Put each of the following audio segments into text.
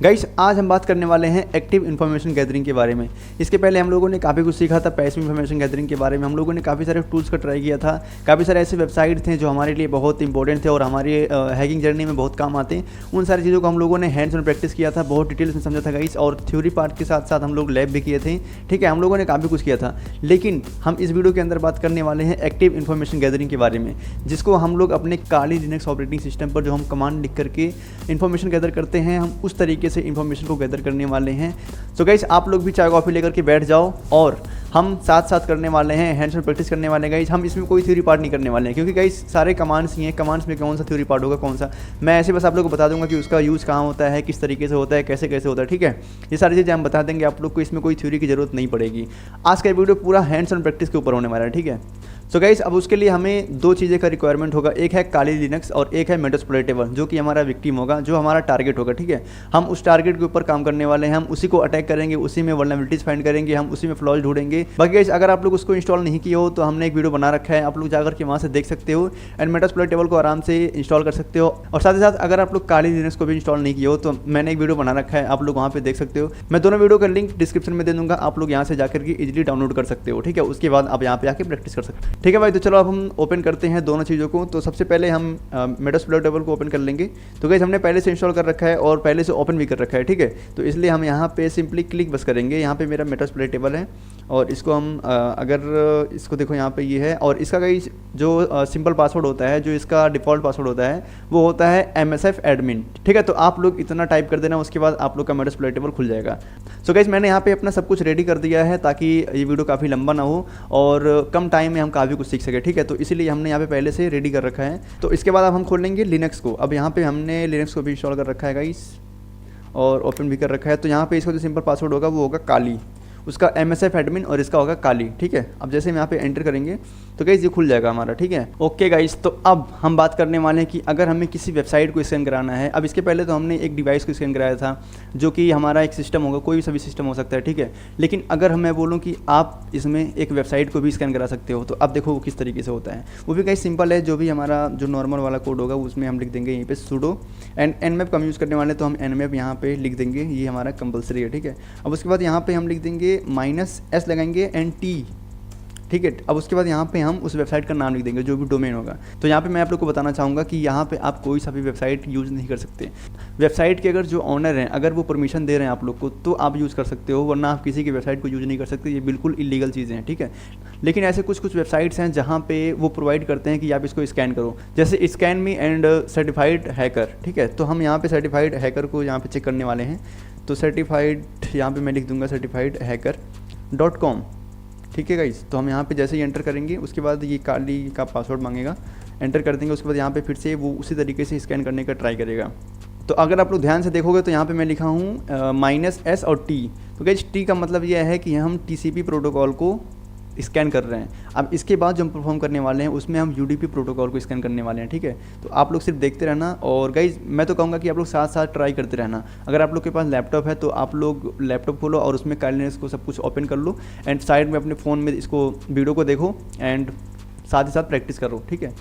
Guys आज हम बात करने वाले हैं एक्टिव इन्फॉर्मेशन गैदरिंग के बारे में। इसके पहले हम लोगों ने काफ़ी कुछ सीखा था पैसिव इन्फॉर्मेशन गैदरिंग के बारे में। हम लोगों ने काफ़ी सारे टूल्स का ट्राई किया था, काफ़ी सारे ऐसे वेबसाइट थे जो हमारे लिए बहुत इंपॉर्टेंट थे और हमारी हैकिंग जर्नी में बहुत काम आते हैं। उन सारी चीज़ों को हम लोगों ने हैंड्स ऑन प्रैक्टिस किया था, बहुत डिटेल्स में समझा था गाइस, और थ्योरी पार्ट के साथ साथ हम लोग लैब भी किए थे। ठीक है, हम लोगों ने काफ़ी कुछ किया था, लेकिन हम इस वीडियो के अंदर बात करने वाले हैं एक्टिव इन्फॉर्मेशन गैदरिंग के बारे में, जिसको हम लोग अपने काली लिनक्स ऑपरेटिंग सिस्टम पर जो हम कमांड लिख करके इन्फॉर्मेशन गैदर करते हैं, हम उस तरीके से इन्फॉर्मेशन को गैदर करने वाले हैं। सो गाइस आप लोग भी चाय कॉफ़ी लेकर के बैठ जाओ और हम साथ साथ करने वाले हैं, हैंड्स में प्रैक्टिस करने वाले हैं गाइस। हम इसमें कोई थ्योरी पार्ट नहीं करने वाले हैं, क्योंकि गाइस सारे कमांड्स ही हैं। कमांड्स में कौन सा थ्योरी पार्ट होगा, कौन सा, मैं ऐसे बस आप लोगों को बता दूंगा कि उसका यूज़ कहाँ होता है, किस तरीके से होता है, कैसे कैसे होता है। ठीक है, ये सारी चीज़ें हम बता देंगे आप लोग को, इसमें कोई थ्योरी की जरूरत नहीं पड़ेगी। आज का वीडियो पूरा हैंड्स ऑन प्रैक्टिस के ऊपर होने वाला है। ठीक है, सो गाइस अब उसके लिए हमें दो चीज़ें का रिक्वायरमेंट होगा, एक है काली लिनक्स और एक है मेटास्प्लोइटेबल, जो कि हमारा विक्टिम होगा, जो हमारा टारगेट होगा। ठीक है, हम उस टारगेट के ऊपर काम करने वाले हैं, हम उसी को अटैक करेंगे, उसी में वल्नरेबिलिटीज फाइंड करेंगे, हम उसी में फ्लॉज ढूंढेंगे। बाकी गाइस अगर आप लोग उसको इंस्टॉल नहीं किए हो तो हमने एक वीडियो बना रखा है, आप लोग जाकर के वहाँ से देख सकते हो एंड मेटास्प्लोइटेबल को आराम से इंस्टॉल कर सकते हो। और साथ ही साथ अगर आप लोग काली लिनक्स को भी इंस्टॉल नहीं किए हो तो मैंने एक वीडियो बना रखा है, आप लोग वहाँ पे देख सकते हो। मैं दोनों वीडियो का लिंक डिस्क्रिप्शन में दे दूंगा, आप लोग यहाँ से जाकर के इजीली डाउनलोड कर सकते हो। ठीक है, उसके बाद आप यहाँ पे आके प्रैक्टिस कर सकते हो। ठीक है भाई, तो चलो अब हम ओपन करते हैं दोनों चीज़ों को। तो सबसे पहले हम मेटास्प्लोइटेबल को ओपन कर लेंगे। तो गाइस हमने पहले से इंस्टॉल कर रखा है और पहले से ओपन भी कर रखा है। ठीक है, तो इसलिए हम यहाँ पे सिंपली क्लिक बस करेंगे। यहाँ पे मेरा मेटास्प्लोइटेबल है और इसको हम अगर इसको देखो यहाँ पे ये है, और इसका गाइस जो सिंपल पासवर्ड होता है, जो इसका डिफ़ॉल्ट पासवर्ड होता है, वो होता है MSF एडमिन। ठीक है, तो आप लोग इतना टाइप कर देना, उसके बाद आप लोग का मेटास्प्लोइटेबल खुल जाएगा। सो गाइस मैंने यहाँ पे अपना सब कुछ रेडी कर दिया है ताकि ये वीडियो काफ़ी लंबा ना हो और कम टाइम में हम काफ़ी कुछ सीख सके। ठीक है, तो इसीलिए हमने यहाँ पे पहले से रेडी कर रखा है। तो इसके बाद अब हम खोलेंगे लिनक्स को। अब यहाँ पे हमने लिनक्स को भी इंस्टॉल कर रखा है गाइस और ओपन भी कर रखा है। तो यहाँ पे इसका जो सिंपल पासवर्ड होगा वो होगा काली, उसका MSF एडमिन और इसका होगा काली। ठीक है, अब जैसे हम यहाँ पे एंटर करेंगे तो गाइस ये खुल जाएगा हमारा। ठीक है, ओके गाइस, तो अब हम बात करने वाले हैं कि अगर हमें किसी वेबसाइट को स्कैन कराना है। अब इसके पहले तो हमने एक डिवाइस को स्कैन कराया था, जो कि हमारा एक सिस्टम होगा, कोई भी सिस्टम हो सकता है। ठीक है, लेकिन अगर मैं बोलूँ कि आप इसमें एक वेबसाइट को भी स्कैन करा सकते हो, तो अब देखो वो किस तरीके से होता है। वो भी गाइस सिंपल है, जो भी हमारा जो नॉर्मल वाला कोड होगा उसमें हम लिख देंगे यहीं पे sudo एंड nmap का हम यूज़ करने वाले, तो हम nmap यहाँ पे लिख देंगे, ये हमारा कंपलसरी है। ठीक है, अब उसके बाद यहाँ पे हम लिख देंगे -s लगाएंगे एंड t। ठीक है, अब उसके बाद यहाँ पे हम उस वेबसाइट का नाम लिख देंगे, जो भी डोमेन होगा। तो यहाँ पे मैं आप लोग को बताना चाहूँगा कि यहाँ पे आप कोई सा भी वेबसाइट यूज़ नहीं कर सकते। वेबसाइट के अगर जो ऑनर हैं, अगर वो परमिशन दे रहे हैं आप लोग को, तो आप यूज़ कर सकते हो, वरना आप किसी की वेबसाइट को यूज़ नहीं कर सकते। ये बिल्कुल इलीगल चीज़ें हैं। ठीक है, लेकिन ऐसे कुछ कुछ वेबसाइट्स हैं जहाँ पे वो प्रोवाइड करते हैं कि आप इसको स्कैन करो, जैसे scan me and certified hacker. ठीक है, तो हम यहाँ पे सर्टिफाइड हैकर को यहाँ पे चेक करने वाले हैं। तो सर्टिफाइड यहाँ पे मैं लिख दूंगा certifiedhacker.com। ठीक है गाइस, तो हम यहाँ पे जैसे ही एंटर करेंगे उसके बाद ये काली का पासवर्ड मांगेगा, एंटर कर देंगे। उसके बाद यहाँ पे फिर से वो उसी तरीके से स्कैन करने का ट्राई करेगा। तो अगर आप लोग ध्यान से देखोगे तो यहाँ पे मैं लिखा हूँ -s और t। तो गाइस t का मतलब यह है कि हम TCP प्रोटोकॉल को स्कैन कर रहे हैं। अब इसके बाद जो हम परफॉर्म करने वाले हैं उसमें हम UDP प्रोटोकॉल को स्कैन करने वाले हैं। ठीक है, तो आप लोग सिर्फ देखते रहना और गाइज मैं तो कहूँगा कि आप लोग साथ साथ ट्राई करते रहना। अगर आप लोग के पास लैपटॉप है तो आप लोग लैपटॉप खोलो और उसमें काली लिनक्स को सब कुछ ओपन कर लो एंड साइड में अपने फ़ोन में इसको वीडियो को देखो एंड साथ ही साथ प्रैक्टिस करो। ठीक है,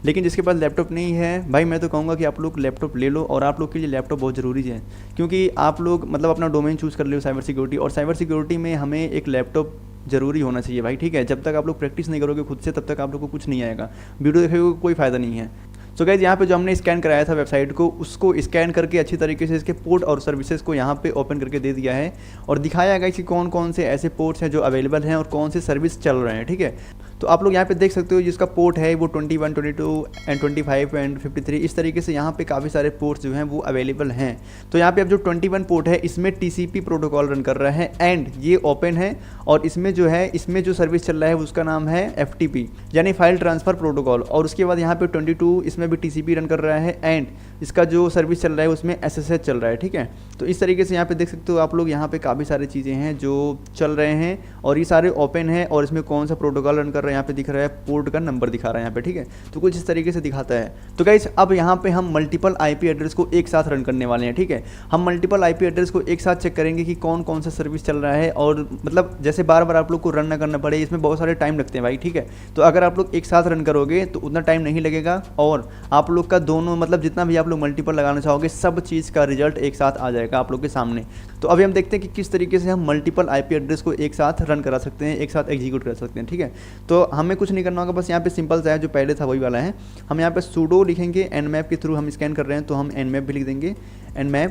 लेकिन जिसके पास लैपटॉप नहीं है भाई, मैं तो कहूँगा कि आप लोग लैपटॉप ले लो, और आप लोग के लिए लैपटॉप बहुत ज़रूरी है, क्योंकि आप लोग मतलब अपना डोमेन चूज़ कर लो साइबर सिक्योरिटी, और साइबर सिक्योरिटी में हमें एक लैपटॉप ज़रूरी होना चाहिए भाई। ठीक है, जब तक आप लोग प्रैक्टिस नहीं करोगे खुद से तब तक आप लोग को कुछ नहीं आएगा, वीडियो देखोगे कोई फ़ायदा नहीं है। सो गाइस यहाँ पे जो हमने स्कैन कराया था वेबसाइट को, उसको स्कैन करके अच्छी तरीके से इसके पोर्ट और सर्विसेज को यहाँ पे ओपन करके दे दिया है और दिखाया गया कि कौन कौन से ऐसे पोर्ट्स हैं जो अवेलेबल हैं और कौन से सर्विस चल रहे हैं। ठीक है, तो आप लोग यहाँ पे देख सकते हो जिसका पोर्ट है वो 21, 22 एंड 25 एंड 53, इस तरीके से यहाँ पे काफ़ी सारे पोर्ट्स जो हैं वो अवेलेबल हैं। तो यहाँ पे अब जो 21 पोर्ट है इसमें TCP प्रोटोकॉल रन कर रहा है एंड ये ओपन है, और इसमें जो है इसमें जो सर्विस चल रहा है उसका नाम है FTP यानी फाइल ट्रांसफ़र प्रोटोकॉल, और उसके बाद यहाँ पे 22 इसमें भी TCP रन कर रहा है एंड इसका जो सर्विस चल रहा है उसमें SSH चल रहा है। ठीक है, तो इस तरीके से यहाँ पे देख सकते हो आप लोग, यहाँ पे काफ़ी सारी चीज़ें हैं जो चल रहे हैं और ये सारे ओपन है, और इसमें कौन सा प्रोटोकॉल रन कर रहा है, यहाँ पे दिख रहा है पोर्ट का नंबर दिखा रहा है यहाँ पे, ठीक है। तो कुछ इस तरीके से दिखाता है। तो गाइस अब यहाँ पे हम मल्टीपल आईपी एड्रेस को एक साथ रन करने वाले हैं, ठीक है। हम मल्टीपल आईपी एड्रेस को एक साथ चेक करेंगे कि कौन कौन सा सर्विस चल रहा है, और मतलब जैसे बार बार आप लोग को रन ना करना पड़े, इसमें बहुत सारे टाइम लगते हैं भाई, ठीक है। तो अगर आप लोग एक साथ रन करोगे तो उतना टाइम नहीं लगेगा, और आप लोग का दोनों मतलब जितना भी आप लोग मल्टीपल लगाना चाहोगे सब चीज़ का रिजल्ट एक साथ आ जाएगा आप लोग के सामने। तो अभी हम देखते हैं कि किस तरीके से हम मल्टीपल आईपी एड्रेस को एक साथ रन करा सकते हैं, एक साथ एग्जीक्यूट कर सकते हैं, ठीक है। तो हमें कुछ नहीं करना होगा, बस यहाँ पे सिंपल सा है, जो पहले था वही वाला है। हम यहाँ पे sudo लिखेंगे, nmap के थ्रू हम स्कैन कर रहे हैं तो हम nmap भी लिख देंगे, nmap,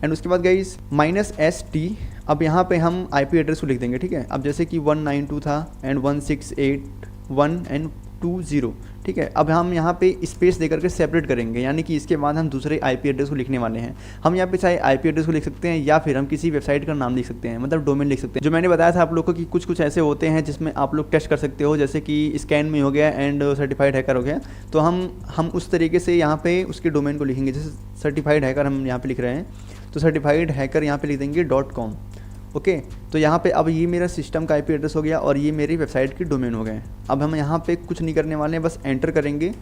एंड उसके बाद गाइस -st। अब यहाँ पे हम आईपी एड्रेस को लिख देंगे, ठीक है। अब जैसे कि 192 था एंड 168.1 एंड 20, ठीक है। अब हम यहाँ पे स्पेस देकर के सेपरेट करेंगे, यानी कि इसके बाद हम दूसरे आईपी एड्रेस को लिखने वाले हैं। हम यहाँ पे चाहे आईपी एड्रेस को लिख सकते हैं या फिर हम किसी वेबसाइट का नाम लिख सकते हैं, मतलब डोमेन लिख सकते हैं। जो मैंने बताया था आप लोग को कि कुछ कुछ ऐसे होते हैं जिसमें आप लोग टेस्ट कर सकते हो, जैसे कि स्कैन में हो गया एंड सर्टिफाइड हैकर हो गया। तो हम उस तरीके से यहाँ पे उसके डोमेन को लिखेंगे, जैसे सर्टिफाइड हैकर हम यहाँ पे लिख रहे हैं तो सर्टिफाइड हैकर यहाँ पे लिख देंगे .com, ओके। तो यहाँ पे अब ये मेरा सिस्टम का आईपी एड्रेस हो गया और ये मेरी वेबसाइट की डोमेन हो गए। अब हम यहाँ पे कुछ नहीं करने वाले हैं, बस एंटर करेंगे।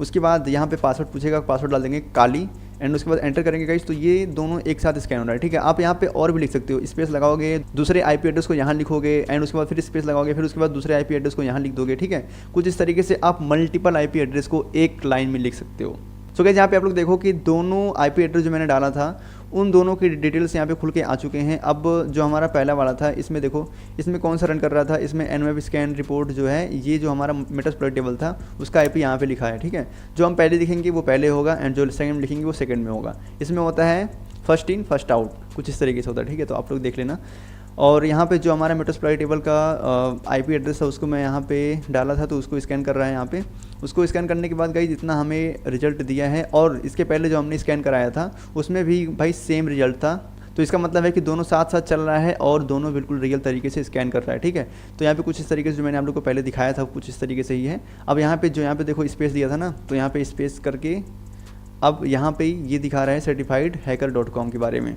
उसके बाद यहाँ पे पासवर्ड पूछेगा, पासवर्ड डाल देंगे काली, एंड उसके बाद एंटर करेंगे गाइस। तो ये दोनों एक साथ स्कैन हो रहा है, ठीक है। आप यहाँ पे और भी लिख सकते हो, स्पेस लगाओगे, दूसरे आईपी एड्रेस को यहाँ लिखोगे, एंड उसके बाद फिर स्पेस लगाओगे, फिर उसके बाद दूसरे आईपी एड्रेस को यहाँ लिख दोगे, ठीक है। कुछ इस तरीके से आप मल्टीपल आईपी एड्रेस को एक लाइन में लिख सकते हो। सो गाइस यहाँ पे आप लोग देखो कि दोनों आईपी एड्रेस जो मैंने डाला था उन दोनों की डिटेल्स यहाँ पे खुल के आ चुके हैं। अब जो हमारा पहला वाला था इसमें देखो, इसमें कौन सा रन कर रहा था, इसमें nmap स्कैन रिपोर्ट जो है, ये जो हमारा मेटास्प्लॉइट टेबल था उसका आईपी यहाँ पे लिखा है, ठीक है। जो हम पहले लिखेंगे वो पहले होगा एंड जो सेकंड लिखेंगे वो सेकंड में होगा। इसमें होता है फर्स्ट इन फर्स्ट आउट, कुछ इस तरीके से होता है, ठीक है। तो आप लोग देख लेना। और यहाँ पे जो हमारा मेटास्प्लॉइट टेबल का आईपी एड्रेस था उसको मैं यहाँ पे डाला था, तो उसको स्कैन कर रहा है यहाँ पे। उसको स्कैन करने के बाद गाइस जितना हमें रिजल्ट दिया है, और इसके पहले जो हमने स्कैन कराया था उसमें भी भाई सेम रिजल्ट था। तो इसका मतलब है कि दोनों साथ साथ चल रहा है और दोनों बिल्कुल रियल तरीके से स्कैन कर रहा है, ठीक है। तो यहाँ पे कुछ इस तरीके से जो मैंने आप लोग को पहले दिखाया था कुछ इस तरीके से ही है। अब यहाँ पे जो यहाँ पे देखो स्पेस दिया था ना, तो यहाँ पे स्पेस करके अब यहाँ पे ये दिखा रहा है सर्टिफाइड हैकर .com के बारे में।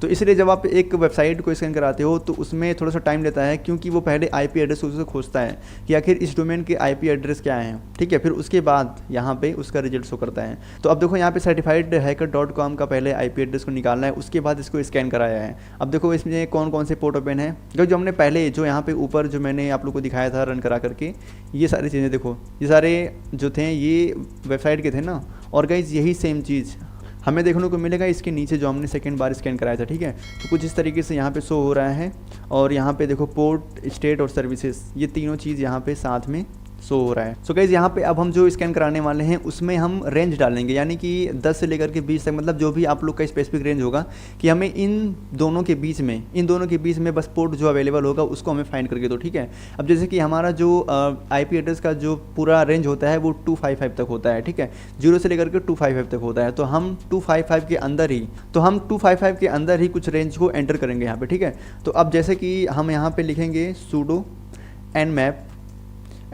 तो इसलिए जब आप एक वेबसाइट को स्कैन कराते हो तो उसमें थोड़ा सा टाइम लेता है, क्योंकि वो पहले आईपी एड्रेस उसे खोजता है कि आखिर इस डोमेन के आईपी एड्रेस क्या हैं, ठीक है। फिर उसके बाद यहाँ पे उसका रिजल्ट शो करता है। तो अब देखो यहाँ पे सर्टिफाइड हैकर .com का पहले आईपी एड्रेस को निकालना है, उसके बाद इसको स्कैन कराया है। अब देखो इसमें कौन कौन से पोर्ट ओपन है, जो हमने पहले जो यहाँ पे ऊपर जो मैंने आप लोग को दिखाया था रन करा करके, ये सारी चीज़ें देखो, ये सारे जो थे ये वेबसाइट के थे ना। और गाइस यही सेम चीज़ हमें देखने को मिलेगा इसके नीचे जो हमने सेकंड बार स्कैन कराया था, ठीक है। तो कुछ इस तरीके से यहाँ पे शो हो रहा है, और यहाँ पे देखो पोर्ट, स्टेट और सर्विसेज, ये तीनों चीज़ यहाँ पे साथ में शो हो रहा है। सो गाइस यहाँ पे अब हम जो स्कैन कराने वाले हैं उसमें हम रेंज डालेंगे, यानी कि 10 से लेकर के 20 तक, मतलब जो भी आप लोग का स्पेसिफिक रेंज होगा कि हमें इन दोनों के बीच में बस पोर्ट जो अवेलेबल होगा उसको हमें फाइंड करके दो, ठीक है। अब जैसे कि हमारा जो आईपी एड्रेस का जो पूरा रेंज होता है वो 255 तक होता है, ठीक है। 0 से लेकर के 255 तक होता है। तो हम 255 के अंदर ही कुछ रेंज को एंटर करेंगे यहाँ पे, ठीक है। तो अब जैसे कि हम यहाँ पे लिखेंगे sudo nmap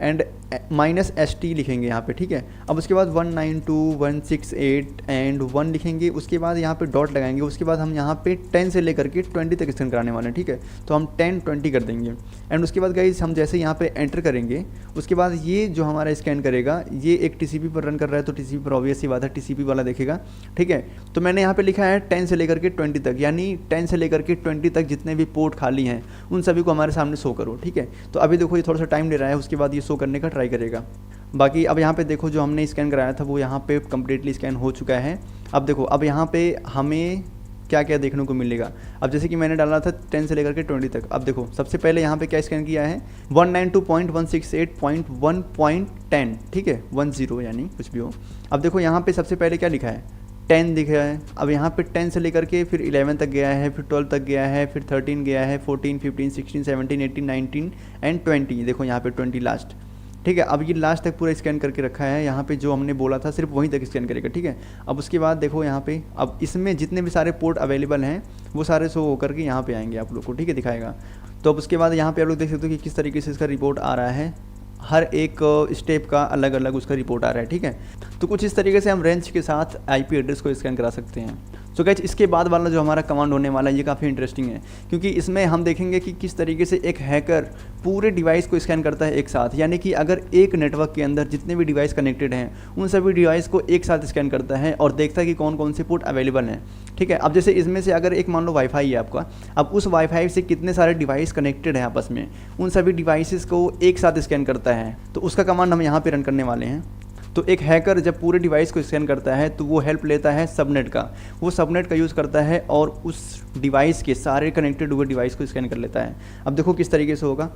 एंड -st लिखेंगे यहाँ पे, ठीक है। अब उसके बाद 192.168 एंड 1 लिखेंगे, उसके बाद यहाँ पे डॉट लगाएंगे, उसके बाद हम यहाँ पे 10 से लेकर के 20 तक स्कैन कराने वाले हैं, ठीक है। तो हम 10-20 कर देंगे, एंड उसके बाद गाइस हम जैसे यहाँ पे एंटर करेंगे उसके बाद ये जो हमारा स्कैन करेगा ये एक टीसीपी पर रन कर रहा है, तो टीसीपी पर ऑब्वियस सी बात है टीसीपी वाला देखेगा, ठीक है। तो मैंने यहाँ पे लिखा है 10 से लेकर के 20 तक, यानी 10 से लेकर के 20 तक जितने भी पोर्ट खाली हैं उन सभी को हमारे सामने शो करो, ठीक है। तो अभी देखो ये थोड़ा सा टाइम ले रहा है, उसके बाद ये शो करने का ट्राई करेगा। बाकी अब यहाँ पे देखो जो हमने स्कैन कराया था वो यहाँ पे कम्प्लीटली स्कैन हो चुका है। अब देखो अब यहाँ पे हमें क्या क्या देखने को मिलेगा। अब जैसे कि मैंने डाला था 10 से लेकर के 20 तक। अब देखो सबसे पहले यहाँ पे क्या स्कैन किया है 192.168.1.10, ठीक है, 10 यानी कुछ भी हो। अब देखो यहाँ पे सबसे पहले क्या लिखा है 10 दिखा है। अब यहाँ पे 10 से लेकर के फिर 11 तक गया है, फिर 12 तक गया है, फिर 13 गया है, 14, 15, 16, 17, 18, 19 एंड 20। देखो यहाँ पे 20 लास्ट, ठीक है। अब ये लास्ट तक पूरा स्कैन करके रखा है, यहाँ पे जो हमने बोला था सिर्फ वहीं तक स्कैन करेगा, ठीक है। अब उसके बाद देखो यहाँ पे अब इसमें जितने भी सारे पोर्ट अवेलेबल हैं वो सारे शो होकर के यहाँ पे आएंगे आप लोग को, ठीक है, दिखाएगा। तो अब उसके बाद यहाँ पे आप लोग देख सकते हो कि किस तरीके से इसका रिपोर्ट आ रहा है, हर एक स्टेप का अलग अलग उसका रिपोर्ट आ रहा है, ठीक है। तो कुछ इस तरीके से हम रेंज के साथ आईपी एड्रेस को स्कैन करा सकते हैं। सो गाइस इसके बाद वाला जो हमारा कमांड होने वाला है ये काफ़ी इंटरेस्टिंग है, क्योंकि इसमें हम देखेंगे कि किस तरीके से एक हैकर पूरे डिवाइस को स्कैन करता है एक साथ। यानी कि अगर एक नेटवर्क के अंदर जितने भी डिवाइस कनेक्टेड हैं उन सभी डिवाइस को एक साथ स्कैन करता है और देखता है कि कौन कौन से पोर्ट अवेलेबल हैं। ठीक है, अब जैसे इसमें से अगर एक मान लो वाईफाई है आपका, अब उस वाईफाई से कितने सारे डिवाइस कनेक्टेड हैं आपस में, उन सभी डिवाइसेस को एक साथ स्कैन करता है। तो उसका कमांड हम यहाँ पे रन करने वाले हैं। तो एक हैकर जब पूरे डिवाइस को स्कैन करता है तो वो हेल्प लेता है सबनेट का, वो सबनेट का यूज़ करता है और उस डिवाइस के सारे कनेक्टेड हुए डिवाइस को स्कैन कर लेता है। अब देखो किस तरीके से होगा,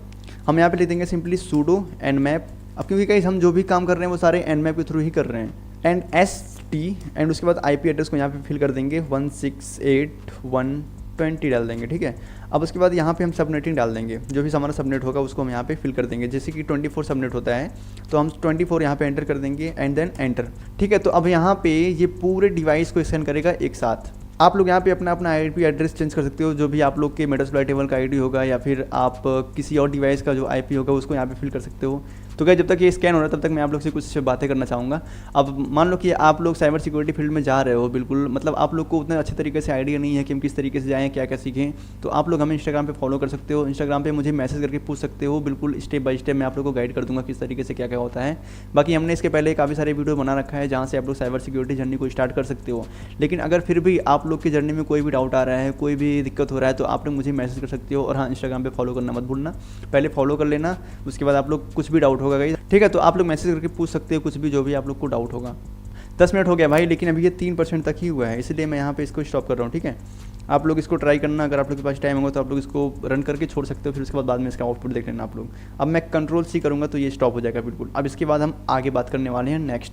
हम यहाँ पे लिख देंगे सिंपली sudo nmap। अब क्योंकि कहीं हम जो भी काम कर रहे हैं वो सारे nmap के थ्रू ही कर रहे हैं, एंड st एंड उसके बाद IP एड्रेस को यहाँ पे फिल कर देंगे 168.120 डाल देंगे। ठीक है, अब उसके बाद यहाँ पे हम सबनेटिंग डाल देंगे, जो भी हमारा सबनेट होगा उसको हम यहाँ पे फिल कर देंगे। जैसे कि 24 सबनेट होता है तो हम 24 यहाँ पे एंटर कर देंगे एंड देन एंटर। ठीक है, तो अब यहाँ पे ये पूरे डिवाइस को स्कैन करेगा एक साथ। आप लोग यहाँ पे अपना IP एड्रेस चेंज कर सकते हो, जो भी आप लोग के मेटास्प्लॉइट टेबल का ID होगा या फिर आप किसी और डिवाइस का जो IP होगा उसको यहाँ पे फिल कर सकते हो। तो क्या जब तक ये स्कैन हो रहा है तब तक मैं आप लोग से कुछ बातें करना चाहूँगा। अब मान लो कि आप लोग साइबर सिक्योरिटी फील्ड में जा रहे हो, बिल्कुल मतलब आप लोग को उतना अच्छे तरीके से आइडिया नहीं है कि हम किस तरीके से जाएँ, क्या क्या सीखें, तो आप लोग हमें इंस्टाग्राम पे फॉलो कर सकते हो। इंस्टाग्राम पे मुझे मैसेज करके पूछ सकते हो, बिल्कुल स्टेप बाय स्टेप मैं आप लोग को गाइड कर दूँगा किस तरीके से क्या क्या होता है। बाकी हमने इसके पहले काफ़ी सारे वीडियो बना रखा है जहाँ से आप लोग साइबर सिक्योरिटी जर्नी को स्टार्ट कर सकते हो। लेकिन अगर फिर भी आप लोग की जर्नी में कोई भी डाउट आ रहा है, कोई भी दिक्कत हो रहा है, तो आप लोग मुझे मैसेज कर सकते हो। और हाँ, इंस्टाग्राम पे फॉलो करना मत भूलना, पहले फॉलो कर लेना, उसके बाद आप लोग कुछ भी डाउट होगा गाइस, ठीक है, तो आप लोग मैसेज करके पूछ सकते हो कुछ भी, जो भी आप लोग को डाउट होगा। 10 मिनट हो गया भाई, लेकिन अभी ये 3% तक ही हुआ है, इसलिए मैं यहाँ पे इसको स्टॉप कर रहा हूँ। ठीक है, आप लोग इसको ट्राई करना, अगर आप लोग के पास टाइम होगा तो आप लोग इसको रन करके छोड़ सकते हो, फिर उसके बाद में इसका आउटपुट देख लेना आप लोग। अब मैं Ctrl+C करूँगा तो ये स्टॉप हो जाएगा बिल्कुल। अब इसके बाद हम आगे बात करने वाले हैं नेक्स्ट।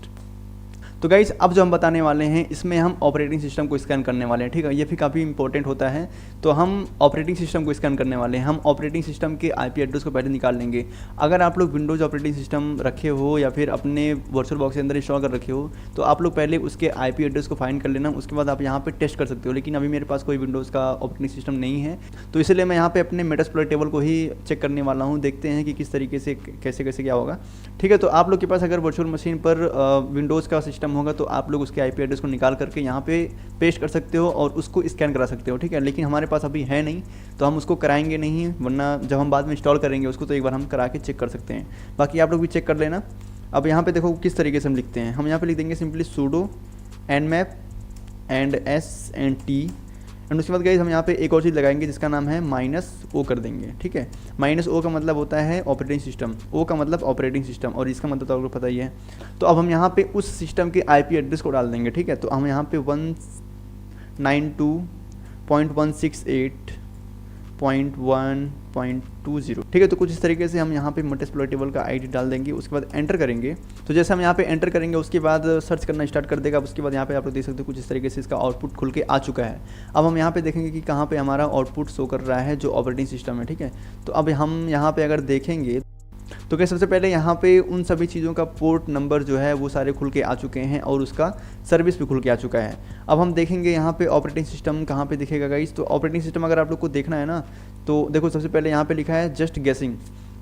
तो गाइस अब जो हम बताने वाले हैं इसमें हम ऑपरेटिंग सिस्टम को स्कैन करने वाले हैं। ठीक है, ये भी काफ़ी इंपॉर्टेंट होता है। तो हम ऑपरेटिंग सिस्टम को स्कैन करने वाले हैं। हम ऑपरेटिंग सिस्टम के IP एड्रेस को पहले निकाल लेंगे। अगर आप लोग विंडोज़ ऑपरेटिंग सिस्टम रखे हो या फिर अपने वर्चुअल बॉक्स के अंदर इंस्टॉल कर रखे हो तो आप लोग पहले उसके IP एड्रेस को फाइंड कर लेना, उसके बाद आप यहाँ पर टेस्ट कर सकते हो। लेकिन अभी मेरे पास कोई विंडोज़ का ऑपरेटिंग सिस्टम नहीं है, तो इसलिए मैं यहाँ पर अपने मेटास्प्लॉइट टेबल को ही चेक करने वाला हूँ। देखते हैं कि किस तरीके से कैसे कैसे क्या होगा। ठीक है, तो आप लोग के पास अगर वर्चुअल मशीन पर विंडोज़ का सिस्टम होगा तो आप लोग उसके IP एड्रेस को निकाल करके यहाँ पे पेस्ट कर सकते हो और उसको स्कैन करा सकते हो। ठीक है, लेकिन हमारे पास अभी है नहीं तो हम उसको कराएंगे नहीं, वरना जब हम बाद में इंस्टॉल करेंगे उसको तो एक बार हम करा के चेक कर सकते हैं। बाकी आप लोग भी चेक कर लेना। अब यहाँ पे देखो किस तरीके से हम लिखते हैं। हम यहाँ पे लिख देंगे simply sudo nmap and s&t and उसके बाद गाइस हम यहाँ पे एक और चीज़ लगाएंगे जिसका नाम है -o कर देंगे। ठीक है, -o का मतलब होता है ऑपरेटिंग सिस्टम, o का मतलब ऑपरेटिंग सिस्टम और इसका मतलब तो आपको पता ही है। तो अब हम यहाँ पे उस सिस्टम के IP एड्रेस को डाल देंगे। ठीक है, तो हम यहाँ पे 192.168.1.20 ठीक है, तो कुछ इस तरीके से हम यहाँ पे मेटास्प्लॉइट टेबल का ID डाल देंगे। उसके बाद एंटर करेंगे। तो जैसे हम यहाँ पे एंटर करेंगे उसके बाद सर्च करना स्टार्ट कर देगा। उसके बाद यहाँ पे आप लोग देख सकते हो कुछ इस तरीके से इसका आउटपुट खुल के आ चुका है। अब हम यहाँ पे देखेंगे कि कहाँ पे हमारा आउटपुट शो कर रहा है जो ऑपरेटिंग सिस्टम है। ठीक है, तो अब हम यहाँ पे अगर देखेंगे तो क्या सबसे पहले यहाँ पे उन सभी चीज़ों का पोर्ट नंबर जो है वो सारे खुल के आ चुके हैं और उसका सर्विस भी खुल के आ चुका है। अब हम देखेंगे यहाँ पे ऑपरेटिंग सिस्टम कहाँ पे दिखेगा गाइस। तो ऑपरेटिंग सिस्टम अगर आप लोग को देखना है ना तो देखो सबसे पहले यहाँ पे लिखा है जस्ट गेसिंग,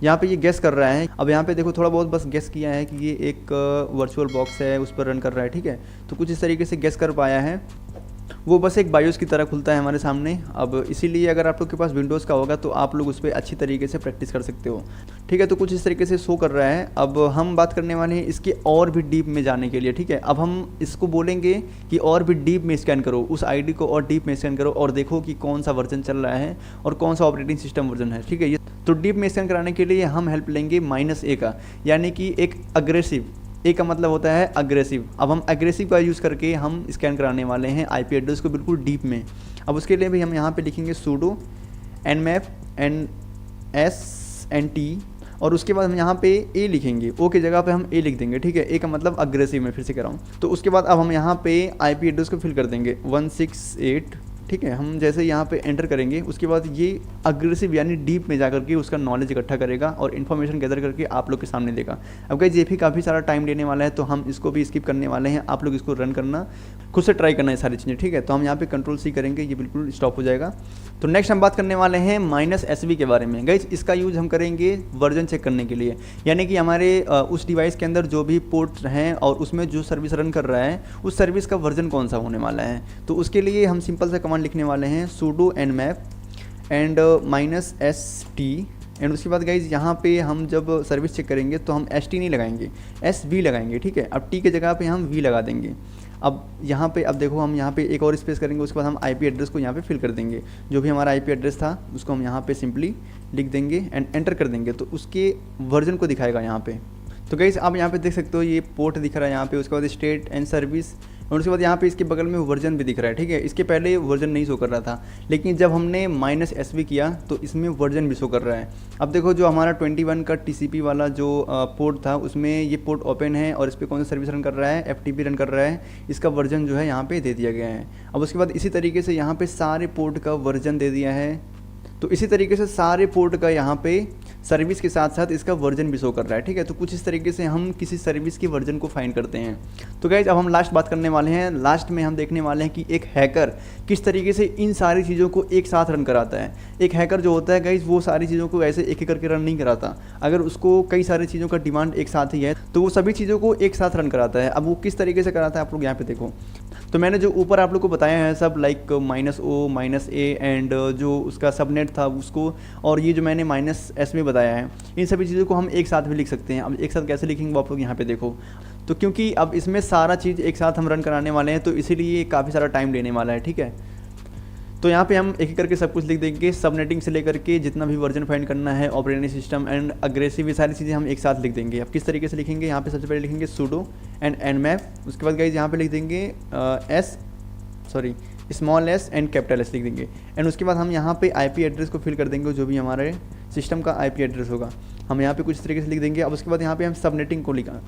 यहाँ पे ये गेस कर रहा है। अब यहाँ पे देखो थोड़ा बहुत बस गेस किया है कि ये एक वर्चुअल बॉक्स है उस पर रन कर रहा है। ठीक है, तो कुछ इस तरीके से गेस कर पाया है, वो बस एक बायोस की तरह खुलता है हमारे सामने। अब इसीलिए अगर आप लोग के पास विंडोज़ का होगा तो आप लोग उस पर अच्छी तरीके से प्रैक्टिस कर सकते हो। ठीक है, तो कुछ इस तरीके से शो कर रहा है। अब हम बात करने वाले हैं इसके और भी डीप में जाने के लिए। ठीक है, अब हम इसको बोलेंगे कि और भी डीप में स्कैन करो, उस ID को और डीप में स्कैन करो और देखो कि कौन सा वर्जन चल रहा है और कौन सा ऑपरेटिंग सिस्टम वर्जन है। ठीक है, तो डीप में स्कैन कराने के लिए हम हेल्प लेंगे -a का, यानी कि एक अग्रेसिव, ए का मतलब होता है अग्रेसिव। अब हम अग्रेसिव का यूज़ करके हम स्कैन कराने वाले हैं IP एड्रेस को बिल्कुल डीप में। अब उसके लिए भी हम यहाँ पे लिखेंगे sudo nmap एंड s&t और उसके बाद हम यहाँ पे ए लिखेंगे, ओ की जगह पे हम ए लिख देंगे। ठीक है, ए का मतलब अग्रेसिव में फिर से कह रहा हूँ। तो उसके बाद अब हम यहाँ पे IP एड्रेस को फिल कर देंगे 168। ठीक है। हम जैसे यहाँ पे एंटर करेंगे उसके बाद ये अग्रेसिव यानी डीप में जाकर के उसका नॉलेज इकट्ठा करेगा और इन्फॉर्मेशन गैदर करके आप लोग के सामने देगा। अब गाइस ये भी काफ़ी सारा टाइम लेने वाला है, तो हम इसको भी स्किप करने वाले हैं। आप लोग इसको रन करना, खुद से ट्राई करना है सारी चीज़ें, ठीक है। तो हम यहाँ पे कंट्रोल-C करेंगे, ये बिल्कुल स्टॉप हो जाएगा। तो नेक्स्ट हम बात करने वाले हैं -SB के बारे में। गाइस इसका यूज़ हम करेंगे वर्जन चेक करने के लिए, यानी कि हमारे उस डिवाइस के अंदर जो भी पोर्ट हैं और उसमें जो सर्विस रन कर रहा है उस सर्विस का वर्जन कौन सा होने वाला है। तो उसके लिए हम सिंपल सा कमांड लिखने वाले हैं sudo nmap and -st and उसके बाद गाइज यहाँ पे हम जब सर्विस चेक करेंगे तो हम ST नहीं लगाएंगे, SV लगाएंगे, ठीक है। अब T के जगह पे हम V लगा देंगे। अब यहाँ पे अब देखो हम यहाँ पे एक और स्पेस करेंगे, उसके बाद हम IP एड्रेस को यहाँ पे फिल कर देंगे। जो भी हमारा IP एड्रेस था उसको हम यहाँ पे सिंपली लिख देंगे एंड एंटर कर देंगे, तो उसके वर्जन को दिखाएगा यहाँ पे। तो गाइस आप यहाँ पे देख सकते हो ये पोर्ट दिख रहा है यहाँ पे, उसके बाद स्टेट एंड सर्विस और उसके बाद यहाँ पे इसके बगल में वर्जन भी दिख रहा है, ठीक है। इसके पहले वर्जन नहीं शो कर रहा था, लेकिन जब हमने -SV किया तो इसमें वर्जन भी शो कर रहा है। अब देखो जो हमारा 21 का TCP वाला जो पोर्ट था उसमें ये पोर्ट ओपन है और इस पर कौन सा सर्विस रन कर रहा है, FTP रन कर रहा है, इसका वर्जन जो है यहाँ पे दे दिया गया है। अब उसके बाद इसी तरीके से यहाँ पे सारे पोर्ट का वर्जन दे दिया है। तो इसी तरीके से सारे पोर्ट का यहाँ पे सर्विस के साथ साथ इसका वर्जन भी शो कर रहा है, ठीक है। तो कुछ इस तरीके से हम किसी सर्विस के वर्जन को फाइंड करते हैं। तो गाइज अब हम लास्ट बात करने वाले हैं। लास्ट में हम देखने वाले हैं कि एक हैकर किस तरीके से इन सारी चीज़ों को एक साथ रन कराता है। एक हैकर जो होता है गाइज वो सारी चीज़ों को ऐसे एक एक करके रन नहीं कराता। अगर उसको कई सारी चीज़ों का डिमांड एक साथ ही है तो वो सभी चीज़ों को एक साथ रन कराता है। अब वो किस तरीके से कराता है आप लोग यहाँ पे देखो। तो मैंने जो ऊपर आप लोग को बताया है सब लाइक -O -A एंड जो उसका सबनेट था उसको, और ये जो मैंने -S में बताया है, इन सभी चीज़ों को हम एक साथ भी लिख सकते हैं। अब एक साथ कैसे लिखेंगे वो आप लोग यहाँ पे देखो। तो क्योंकि अब इसमें सारा चीज़ एक साथ हम रन कराने वाले हैं तो इसीलिए काफ़ी सारा टाइम लेने वाला है, ठीक है। तो यहाँ पे हम एक एक करके सब कुछ लिख देंगे, सबनेटिंग से लेकर के जितना भी वर्जन फाइंड करना है, ऑपरेटिंग सिस्टम एंड अग्रेसिव, ये सारी चीज़ें हम एक साथ लिख देंगे। अब किस तरीके से लिखेंगे, यहाँ पे सबसे पहले लिखेंगे sudo एंड nmap, उसके बाद गाइज यहाँ पे लिख देंगे small s and capital S लिख देंगे एंड उसके बाद हम यहाँ पे IP एड्रेस को फिल कर देंगे, जो भी हमारे सिस्टम का IP एड्रेस होगा हम यहाँ पे कुछ तरीके से लिख देंगे। अब उसके बाद यहाँ पे हम सबनेटिंग को लिखा,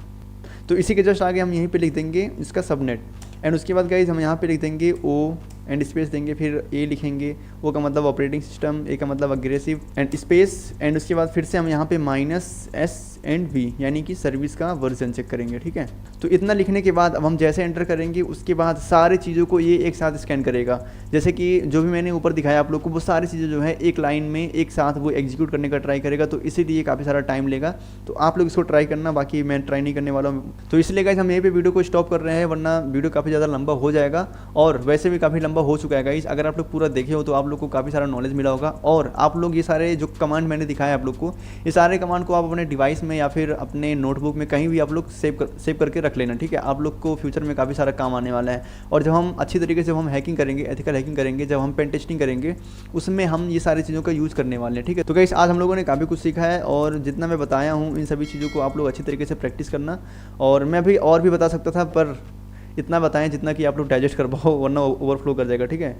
तो इसी के जस्ट आगे हम यहीं पे लिख देंगे इसका सबनेट एंड उसके बाद गाइज हम यहाँ पे लिख देंगे O एंड स्पेस देंगे, फिर A लिखेंगे, O का मतलब ऑपरेटिंग सिस्टम, A का मतलब अग्रेसिव एंड स्पेस एंड उसके बाद फिर से हम यहाँ पे -S एंड V यानी कि सर्विस का वर्जन चेक करेंगे, ठीक है। तो इतना लिखने के बाद अब हम जैसे एंटर करेंगे उसके बाद सारी चीज़ों को ये एक साथ स्कैन करेगा। जैसे कि जो भी मैंने ऊपर दिखाया आप लोग को, वो सारी चीज़ें जो है एक लाइन में एक साथ वो एग्जीक्यूट करने का ट्राई करेगा, तो इसीलिए काफ़ी सारा टाइम लेगा। तो आप लोग इसको ट्राई करना, बाकी मैं ट्राई नहीं करने वाला हूँ। तो इसलिए गाइस हम यहीं पे वीडियो को स्टॉप कर रहे हैं, वरना वीडियो काफ़ी ज़्यादा लंबा हो जाएगा और वैसे भी काफ़ी लंबा हो चुका है गाइस। अगर आप लोग पूरा देखे हो तो आप लोग को काफ़ी सारा नॉलेज मिला होगा और आप लोग ये सारे जो कमांड मैंने दिखाया आप लोग को, ये सारे कमांड को आप अपने डिवाइस में या फिर अपने नोटबुक में कहीं भी आप लोग सेव करके रख लेना, ठीक है। आप लोग को फ्यूचर में काफ़ी सारा काम आने वाला है। और जब हम अच्छी तरीके से जब हम हैकिंग करेंगे, एथिकल हैकिंग करेंगे, जब हम पेन टेस्टिंग करेंगे, उसमें हम ये सारी चीज़ों का यूज़ करने वाले हैं, ठीक है। तो गाइस आज हम लोगों ने काफ़ी कुछ सीखा है और जितना मैं बताया हूँ इन सभी चीज़ों को आप लोग अच्छी तरीके से प्रैक्टिस करना। और मैं भी और भी बता सकता था पर इतना बताएं जितना कि आप लोग डाइजेस्ट कर पाओ, वरना ओवरफ्लो कर जाएगा, ठीक है।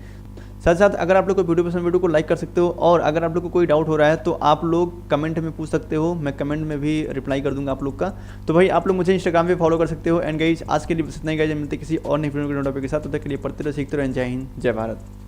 साथ साथ अगर आप लोग को वीडियो पसंद, वीडियो को लाइक कर सकते हो और अगर आप लोग को कोई डाउट हो रहा है तो आप लोग कमेंट में पूछ सकते हो, मैं कमेंट में भी रिप्लाई कर दूंगा आप लोग का। तो भाई आप लोग मुझे इंस्टाग्राम पे फॉलो कर सकते हो। एंड गाइस आज के लिए बस इतना ही गाइस, मिलते किसी और नई वीडियो के टॉपिक के साथ। तब तक के लिए पढ़ते रहो, सीखते रहो। जय हिंद, जय भारत।